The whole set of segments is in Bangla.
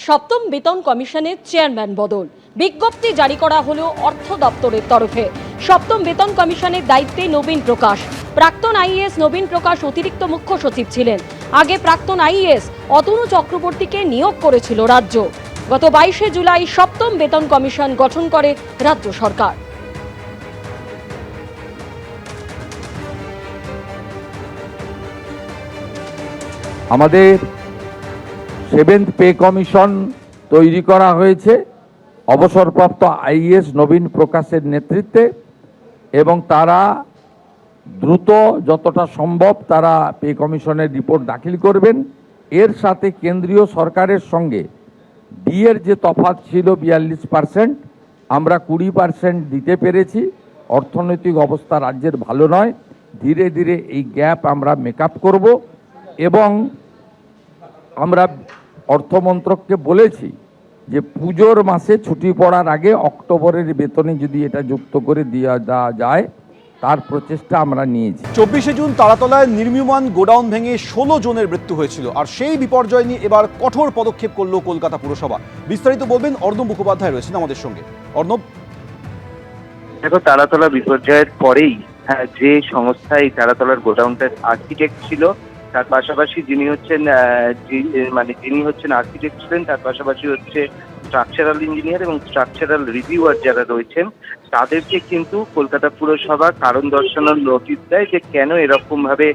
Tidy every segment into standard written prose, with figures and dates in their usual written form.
সপ্তম বেতন কমিশনের চেয়ারম্যান বদল, বিজ্ঞপ্তি জারি করা হলো অর্থ দপ্তরের তরফে। সপ্তম বেতন কমিশনের দায়িত্বে নবীন প্রকাশ। প্রাক্তন আইএএস নবীন প্রকাশ অতিরিক্ত মুখ্য সচিব ছিলেন। আগে প্রাক্তন আইএএস অতনু চক্রবর্তীকে নিয়োগ করেছিল রাজ্য। গত 22শে জুলাই সপ্তম বেতন কমিশন গঠন করে রাজ্য সরকার। আমাদের সেভেন্থ পে কমিশন তৈরি করা হয়েছে অবসরপ্রাপ্ত আইএএস নবীন প্রকাশের নেতৃত্বে, এবং তারা দ্রুত যতটা সম্ভব তারা পে কমিশনের রিপোর্ট দাখিল করবেন। এর সাথে কেন্দ্রীয় সরকারের সঙ্গে ডিএর যে তফাৎ ছিল 42%, আমরা 20% দিতে পেরেছি। অর্থনৈতিক অবস্থা রাজ্যের ভালো নয়, ধীরে ধীরে এই গ্যাপ আমরা মেকআপ করব। এবং আমরা অর্থমন্ত্রককে বলেছি যে পুজোর মাসে ছুটি পড়ার আগে অক্টোবরের বেতনে যদি এটা যুক্ত করে দেওয়া যায়, তার প্রচেষ্টা আমরা নিয়েছি। 24শে জুন তারাতলায় নির্মীয়মান গোডাউন ভেঙে 16 জনের মৃত্যু হয়েছিল, আর সেই বিপর্যয় নিয়ে এবার কঠোর পদক্ষেপ করল কলকাতা পুরসভা। বিস্তারিত বলবেন অর্ণব মুখোপাধ্যায়, রয়েছেন আমাদের সঙ্গে। অর্ণব, দেখো, তারাতলা বিপর্যয়ের পরেই যে সংস্থা এই তারাতলার গোডাউনটার আর্কিটেক্ট ছিল, তার পাশাপাশি যিনি হচ্ছেন আর্কিটেক্ট ছিলেন, তার পাশাপাশি হচ্ছে স্ট্রাকচারাল ইঞ্জিনিয়ার এবং স্ট্রাকচারাল রিভিউয়ার যারা রয়েছেন, তাদেরকে কিন্তু কলকাতা পুরসভা কারণ দর্শানোর নোটিশ দেয় যে কেন এরকম ভাবে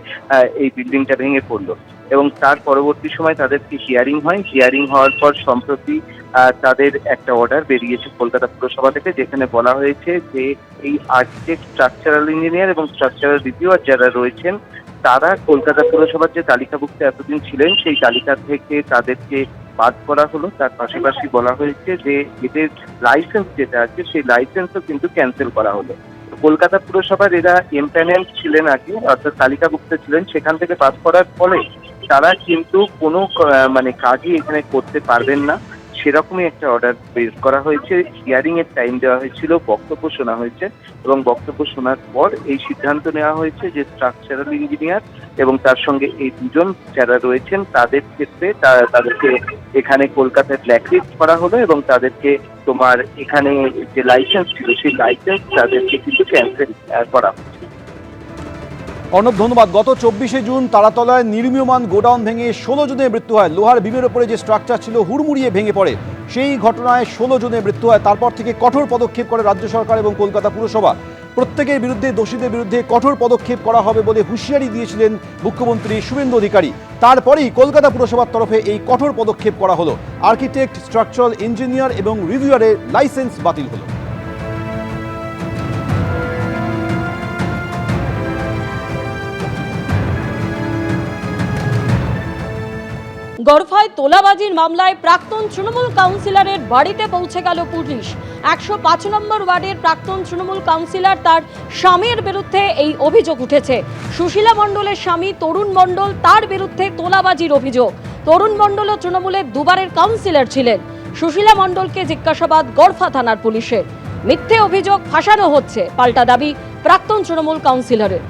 এই বিল্ডিংটা ভেঙে পড়লো। এবং তার পরবর্তী সময় তাদেরকে হিয়ারিং হয়। হিয়ারিং হওয়ার পর সম্প্রতি তাদের একটা অর্ডার বেরিয়েছে কলকাতা পুরসভা থেকে, যেখানে বলা হয়েছে যে এই আর্কিটেক্ট, স্ট্রাকচারাল ইঞ্জিনিয়ার এবং স্ট্রাকচারাল রিভিউয়ার যারা রয়েছেন, তারা কলকাতা পুরসভার যে তালিকাভুক্ত এতদিন ছিলেন সেই তালিকা থেকে তাদেরকে বাদ করা হলো। তার পাশাপাশি বলা হয়েছে যে এদের লাইসেন্স যেটা আছে সেই লাইসেন্সও কিন্তু ক্যান্সেল করা হলো। কলকাতা পুরসভার এরা এমপ্যানেল ছিলেন আগে, অর্থাৎ তালিকাভুক্ত ছিলেন, সেখান থেকে বাদ করার ফলে তারা কিন্তু কোনো কাজই এখানে করতে পারবেন না, সেরকমই একটা অর্ডার বের করা হয়েছে। হিয়ারিং এর টাইম দেওয়া হয়েছিল, বক্তব্য শোনা হয়েছে, এবং বক্তব্য শোনার পর এই সিদ্ধান্ত নেওয়া হয়েছে যে স্ট্রাকচারাল ইঞ্জিনিয়ার এবং তার সঙ্গে এই দুজন যারা রয়েছেন তাদের ক্ষেত্রে তাদেরকে এখানে কলকাতায় ব্ল্যাকলিস্ট করা হলো, এবং তাদেরকে এখানে যে লাইসেন্স ছিল সেই লাইসেন্স তাদেরকে কিন্তু ক্যান্সেল করা হয়েছে। অর্ণব, ধন্যবাদ। গত 24শে জুন তারাতলায় নির্মীয়মান গোডাউন ভেঙে 16 জনের মৃত্যু হয়। লোহার বিমের ওপরে যে স্ট্রাকচার ছিল হুড়মুড়িয়ে ভেঙে পড়ে, সেই ঘটনায় 16 জনের মৃত্যু হয়। তারপর থেকে কঠোর পদক্ষেপ করে রাজ্য সরকার এবং কলকাতা পুরসভা। প্রত্যেকের বিরুদ্ধে, দোষীদের বিরুদ্ধে কঠোর পদক্ষেপ করা হবে বলে হুঁশিয়ারি দিয়েছিলেন মুখ্যমন্ত্রী শুভেন্দু অধিকারী। তারপরেই কলকাতা পুরসভার তরফে এই কঠোর পদক্ষেপ করা হলো। আর্কিটেক্ট, স্ট্রাকচারাল ইঞ্জিনিয়ার এবং রিভিউয়ারের লাইসেন্স বাতিল হলো। গড়ফায় তোলাবাজির মামলায় প্রাক্তন তৃণমূল কাউন্সিলরের বাড়িতে পৌঁছে গেল পুলিশ। 105 নম্বর ওয়ার্ডের প্রাক্তন তৃণমূল কাউন্সিলর তার স্বামীর বিরুদ্ধে এই অভিযোগ উঠেছে। সুশীলা মণ্ডলের স্বামী তরুণ মণ্ডল, তার বিরুদ্ধে তোলাবাজির অভিযোগ। তরুণ মণ্ডলও তৃণমূলের দুবারের কাউন্সিলর ছিলেন। সুশীলা মণ্ডলকে জিজ্ঞাসাবাদ গড়ফা থানার পুলিশের। মিথ্যে অভিযোগ ফাঁসানো হচ্ছে, পাল্টা দাবি প্রাক্তন তৃণমূল কাউন্সিলরের।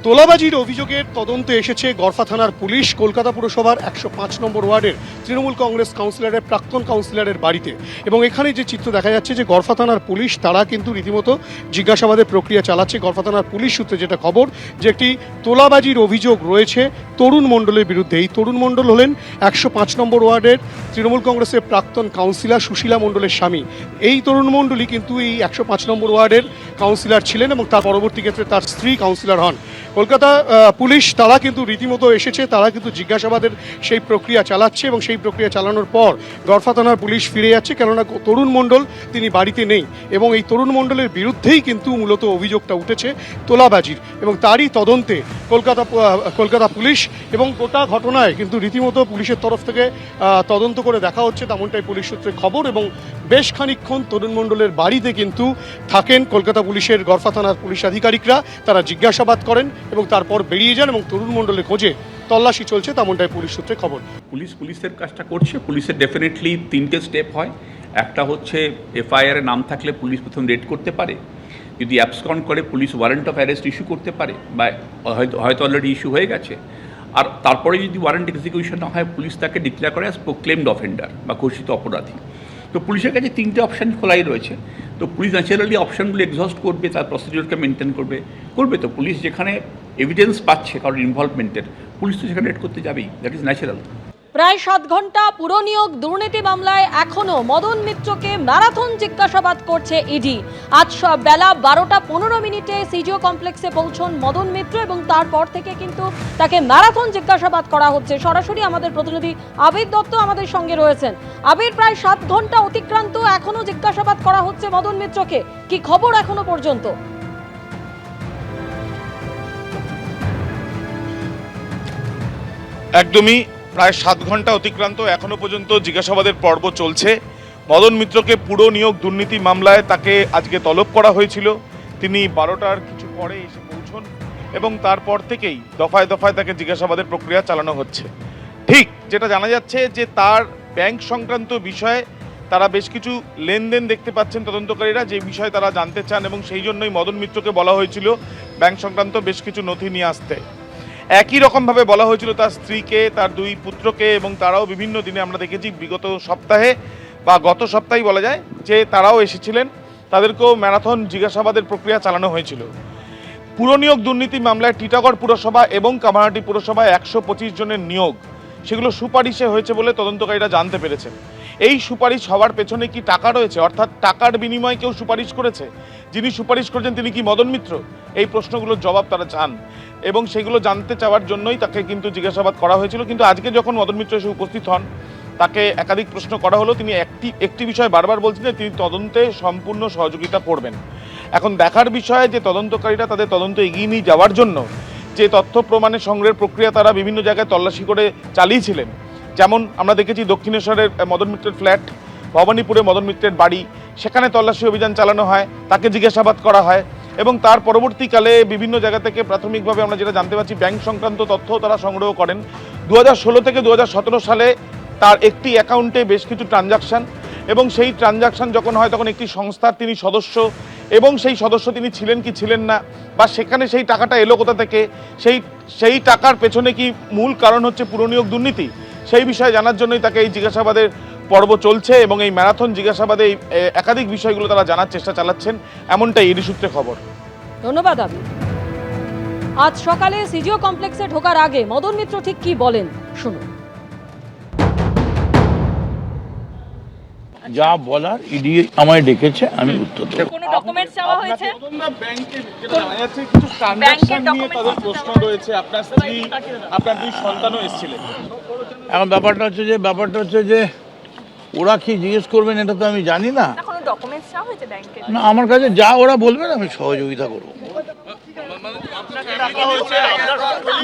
তোলাবাজির অভিযোগের তদন্তে এসেছে গড়ফা থানার পুলিশ কলকাতা পুরসভার 105 নম্বর ওয়ার্ডের তৃণমূল কংগ্রেস কাউন্সিলরের প্রাক্তন কাউন্সিলরের বাড়িতে। এবং এখানে যে চিত্র দেখা যাচ্ছে যে গড়ফা থানার পুলিশ তারা কিন্তু রীতিমতো জিজ্ঞাসাবাদের প্রক্রিয়া চালাচ্ছে। গড়ফা থানার পুলিশ সূত্রে যেটা খবর, যে একটি তোলাবাজির অভিযোগ রয়েছে তরুণ মণ্ডলের বিরুদ্ধে। এই তরুণ মণ্ডল হলেন 105 নম্বর ওয়ার্ডের তৃণমূল কংগ্রেসের প্রাক্তন কাউন্সিলর সুশীলা মণ্ডলের স্বামী। এই তরুণ মণ্ডলই কিন্তু এই 105 নম্বর ওয়ার্ডের কাউন্সিলর ছিলেন এবং তার পরবর্তী ক্ষেত্রে তার স্ত্রী কাউন্সিলর হন। কলকাতা পুলিশ তারা কিন্তু রীতিমতো এসেছে, তারা কিন্তু জিজ্ঞাসাবাদের সেই প্রক্রিয়া চালাচ্ছে, এবং সেই প্রক্রিয়া চালানোর পর গড়ফা থানার পুলিশ ফিরে যাচ্ছে, কেননা তরুণ মণ্ডল তিনি বাড়িতে নেই। এবং এই তরুণ মণ্ডলের বিরুদ্ধেই কিন্তু মূলত অভিযোগটা উঠেছে তোলাবাজির, এবং তারই তদন্তে কলকাতা পুলিশ। এবং গোটা ঘটনায় কিন্তু রীতিমতো পুলিশের তরফ থেকে তদন্ত করে দেখা হচ্ছে, তেমনটাই পুলিশ সূত্রে খবর। এবং বেশ খানিকক্ষণ তরুণ মণ্ডলের বাড়িতে কিন্তু থাকেন কলকাতা পুলিশের গড়ফা থানার পুলিশ আধিকারিকরা, তারা জিজ্ঞাসাবাদ করেন এবং তারপর বেরিয়ে যান, এবং তরুণ মণ্ডলের খোঁজে তল্লাশি চলছে, তেমনটাই পুলিশ সূত্রে খবর। পুলিশের কাজটা করছে। পুলিশের ডেফিনেটলি 3টে স্টেপ হয়। একটা হচ্ছে এফআইআর নাম থাকলে পুলিশ প্রথম রেড করতে পারে, যদি অ্যাবসকন্ড করে police warrant of arrest issue করতে পারে, বা হয়তো অলরেডি ইস্যু হয়ে গেছে। আর তারপরে যদি ওয়ারেন্ট এক্সিকিউশন না হয়, পুলিশ তাকে ডিক্লেয়ার করে অ্যাজ প্রোক্লেমড অফেন্ডার বা ঘোষিত অপরাধী। তো পুলিশের কাছে 3টে অপশান খোলাই রয়েছে। তো পুলিশ ন্যাচারালি অপশানগুলো এক্সহস্ট করবে, তার প্রসিডিওরকে মেনটেন করবে। তো পুলিশ যেখানে এভিডেন্স পাচ্ছে কারোর ইনভলভমেন্টের, পুলিশ তো সেখানে রেড করতে যাবেই, দ্যাট ইজ ন্যাচারাল। প্রায় 7 ঘন্টা পুরনিয়োগ দুর্নীতি মামলায় এখনো মদন মিত্রকে ম্যারাথন জিজ্ঞাসাবাদ করছে ইডি। আজ বেলা 12টা 15 মিনিটে সিজিও কমপ্লেক্সে পৌঁছন মদন মিত্র এবং তারপর থেকে কিন্তু তাকে ম্যারাথন জিজ্ঞাসাবাদ করা হচ্ছে। সরাসরি আমাদের প্রতিনিধি আবির দত্ত আমাদের সঙ্গে রয়েছেন। আবির, প্রায় 7 ঘন্টা অতিক্রান্ত, এখনো জিজ্ঞাসাবাদ করা হচ্ছে মদন মিত্রকে, কি খবর এখনো পর্যন্ত? একদমই, প্রায় 7 ঘন্টা অতিক্রান্ত, এখনো পর্যন্ত জিজ্ঞাসাবাদের পর্ব চলছে। মদন মিত্রকে পুরো নিয়োগ দুর্নীতি মামলায় তাকে আজকে তলব করা হয়েছিল। তিনি 12টার কিছু পরে এসে পৌঁছন এবং তারপর থেকেই দফায় দফায় তাকে জিজ্ঞাসাবাদের প্রক্রিয়া চালানো হচ্ছে। ঠিক যেটা জানা যাচ্ছে যে তার ব্যাংক সংক্রান্ত বিষয়ে তারা বেশ কিছু লেনদেন দেখতে পাচ্ছেন তদন্তকারীরা, যে বিষয়ে তারা জানতে চান এবং সেই জন্যই মদন মিত্রকে বলা হয়েছিল ব্যাংক সংক্রান্ত বেশ কিছু নথি নিয়ে আসতে। একই রকমভাবে বলা হয়েছিল তার স্ত্রীকে, তার 2 পুত্রকে, এবং তারাও বিভিন্ন দিনে আমরা দেখেছি বিগত সপ্তাহে বা গত সপ্তাহেই বলা যায় যে তারাও এসেছিলেন, তাদেরকেও ম্যারাথন জিজ্ঞাসাবাদের প্রক্রিয়া চালানো হয়েছিল। পুরনিয়োগ দুর্নীতি মামলায় টিটাগড় পুরসভা এবং কামারহাটি পুরসভায় 125 জনের নিয়োগ, সেগুলো সুপারিশে হয়েছে বলে তদন্তকারীরা জানতে পেরেছেন। এই সুপারিশ হওয়ার পেছনে কি টাকা রয়েছে, অর্থাৎ টাকার বিনিময়ে কেউ সুপারিশ করেছে? যিনি সুপারিশ করেছেন তিনি কি মদন মিত্র? এই প্রশ্নগুলোর জবাব তারা চান এবং সেগুলো জানতে চাওয়ার জন্যই তাকে কিন্তু জিজ্ঞাসাবাদ করা হয়েছিল। কিন্তু আজকে যখন মদন মিত্র এসে উপস্থিত হন, তাকে একাধিক প্রশ্ন করা হলো। তিনি একটি বিষয় বারবার বলছেন যে তিনি তদন্তে সম্পূর্ণ সহযোগিতা করবেন। এখন দেখার বিষয় যে তদন্তকারীরা তাদের তদন্ত এগিয়ে নিয়ে যাওয়ার জন্য যে তথ্য প্রমাণের সংগ্রহের প্রক্রিয়া তারা বিভিন্ন জায়গায় তল্লাশি করে চালিয়েছিলেন। যেমন আমরা দেখেছি দক্ষিণেশ্বরের মদন মিত্রের ফ্ল্যাট, ভবানীপুরে মদন মিত্রের বাড়ি, সেখানে তল্লাশি অভিযান চালানো হয়, তাকে জিজ্ঞাসাবাদ করা হয় এবং তার পরবর্তীকালে বিভিন্ন জায়গা থেকে প্রাথমিকভাবে আমরা যেটা জানতে পারছি ব্যাংক সংক্রান্ত তথ্য তারা সংগ্রহ করেন। 2016 থেকে 2017 সালে তার একটি অ্যাকাউন্টে বেশ কিছু ট্রানজাকশন, এবং সেই ট্রানজাকশন যখন হয় তখন একটি সংস্থার তিনি সদস্য এবং সেই সদস্য তিনি ছিলেন কি ছিলেন না, বা সেখানে সেই টাকাটা এলো কোথা থেকে, সেই টাকার পেছনে কি মূল কারণ হচ্ছে পুরনিয়োগ দুর্নীতি, সেই বিষয়ে জানার জন্যই তাকে এই জিজ্ঞাসাবাদের পর্ব চলছে এবং এই ম্যারাথন জিজ্ঞাসাবাদে একাধিক বিষয়গুলো তারা জানার চেষ্টা চালাচ্ছেন, এমনটাই ইডি সূত্রে খবর। ধন্যবাদ আবির। আজ সকালে সিজিও কমপ্লেক্সে ঢোকার আগে মদন মিত্র ঠিক কি বলেন শুনুন। যা বলার ইডি আমায় ডেকেছে, আমি উত্তর দেব। কোনো ডকুমেন্টস চাওয়া হয়েছে? কিছু ট্রানজাকশন নিয়ে তাদের প্রশ্ন রয়েছে, আপনার স্ত্রী, আপনার 2 সন্তানও এসেছিলেন। এখন ব্যাপারটা হচ্ছে যে ওরা কি জিজ্ঞেস করবেন এটা তো আমি জানি না। কোনো ডকুমেন্টস চাওয়া হয়েছে ব্যাংকে? না, আমার কাছে যা ওরা বলবেন আমি সহযোগিতা করব।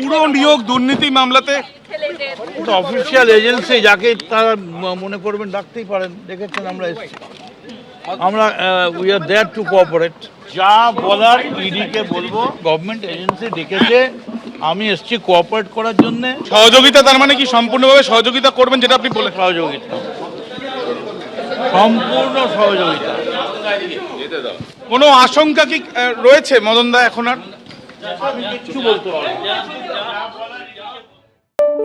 পুরো নিয়োগ দুর্নীতি মামলাতে অফিসিয়াল এজেন্সি যাকে তারা মনে করবেন ডাকতেই পারেন, দেখেছেন আমরা এসেছি, আমরা we are there to cooperate. যা বলার ইডিকে বলবো, গভর্নমেন্ট এজেন্সি ডেকেছে, আমি এসেছি কোঅপারেট করার জন্য। সহযোগিতা তার মানে কি সম্পূর্ণভাবে সহযোগিতা করবেন যেটা আপনি বলে? সহযোগিতা, সম্পূর্ণ সহযোগিতা। কোনো আশঙ্কা কি রয়েছে মদন দা এখন আর? কিছু বলতে পারবো।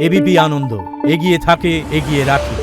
এবিপি আনন্দ এগিয়ে থাকে, এগিয়ে রাখে।